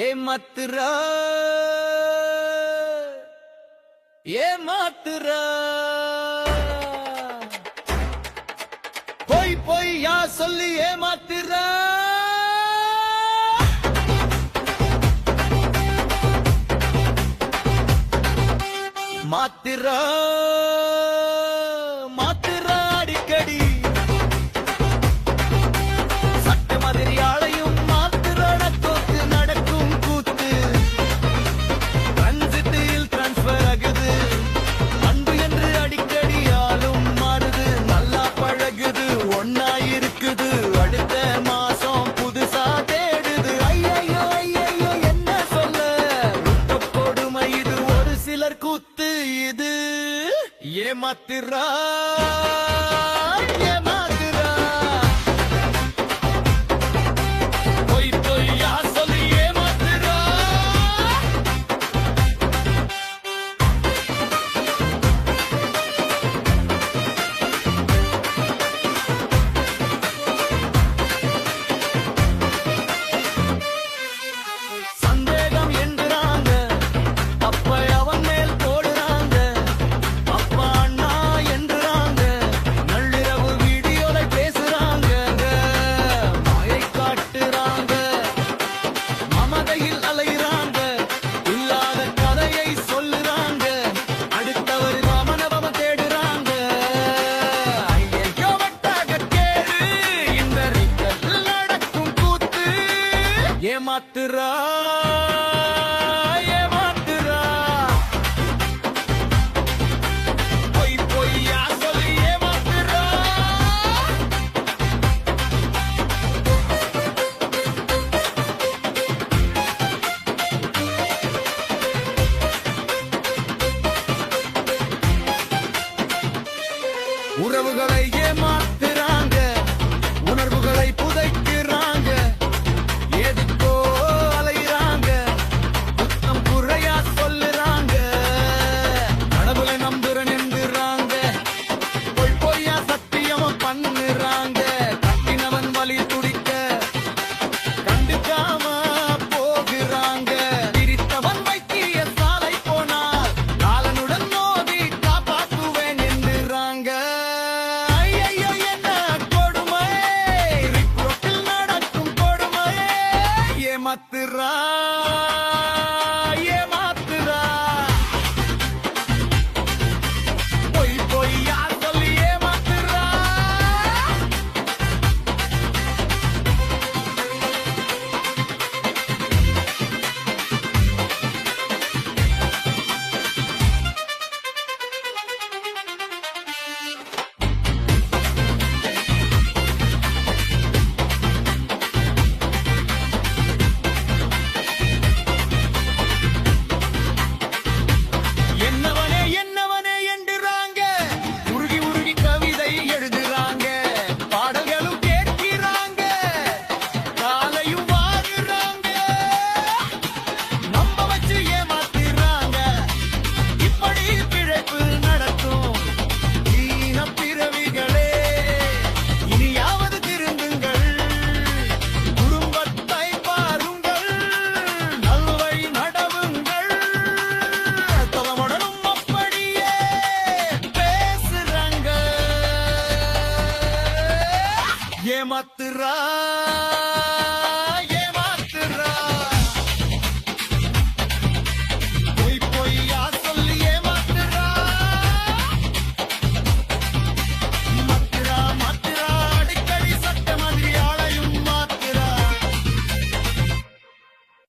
ஏமாத்துறா ஏமாத்துறா பொய் பொய்யா சொல்லி ஏமாத்துறா மாத்துறா மாத்துறா அடிக்கடி சட்ட மாதிரி ஆளையும் மாத்துறான தோத்து நடக்கும் கூத்து டிரான்சிட்டில் டிரான்ஸ்பர் ஆகுது அன்பு என்று அடிக்கடி ஆளும் மாறுது நல்லா பழகுது ஒன்னா இருக்குது அடுத்த மாசம் புதுசா தேடுது ஐயோ ஐயோ என்ன சொல்ல கொடுமை இது ஒரு சிலர் கூத்து இது ஏமாத்துறா ஏமாத்துறா பொய் பொய்யா சொல்லி ஏமாத்துறா சந்தேகம் என்கிறாங்க அப்ப அவன் மேல் போடுறாங்க அப்பா அண்ணா என்றாங்க நள்ளிரவு வீடியோல பேசுறாங்க மாயை காட்டுறாங்க மமதையில் அலைகிறாங்க இல்லாத கதையை சொல்லுறாங்க அடுத்தவர் வாமனவம தேடுறாங்க ஐயோ வட்டாக கேடு இந்த ரிக்கல் நடக்கும் கூத்து ஏமாத்துறா ஏமாத்துறா பொய் பொய்யா சொல்லி ஏமாத்துறா உறவுகளை ஏமாத்துறாங்க உணர்வுகளை புதைக்கிறாங்க எதுக்கோ அலைகிறாங்க குத்தம் குறையா சொல்லுறாங்க கடவுளை நம்புறன் என்கிறாங்க பொய் பொய்யா சத்தியமா பண்ணுறாங்க கட்டினவன் வலி துடிக்க கண்டுக்காம போகிறாங்க பிரித்தவன் வைத்திய சாலை போனால் காலனுடன் மோதி காப்பாற்றுவேன் என்கிறாங்க ஐயோ என்ன கொடுமை ரிப்போர்ட்டில் நடக்கும் கொடுமை ஏமாத்துறா ஏமாத்துறா பொய் பொய்யா சொல்லி ஏமாத்துறா என்னவனே என்னவனே என்கிறாங்க உருகி உருகி கவிதை எழுதுறாங்க பாடல்களும் கேட்கிறாங்க காலையும் வாடுறாங்க நம்ப வச்சு ஏமாத்துறாங்க இப்படி பிழைப்பு நடக்கும் ஈன பிறவிகளே இனியாவது திருந்துங்கள் குடும்பத்தை பாருங்கள் நல்வழி நடவுங்கள் தவமுடனும் அப்படியே பேசுறாங்க ஏமாத்துறா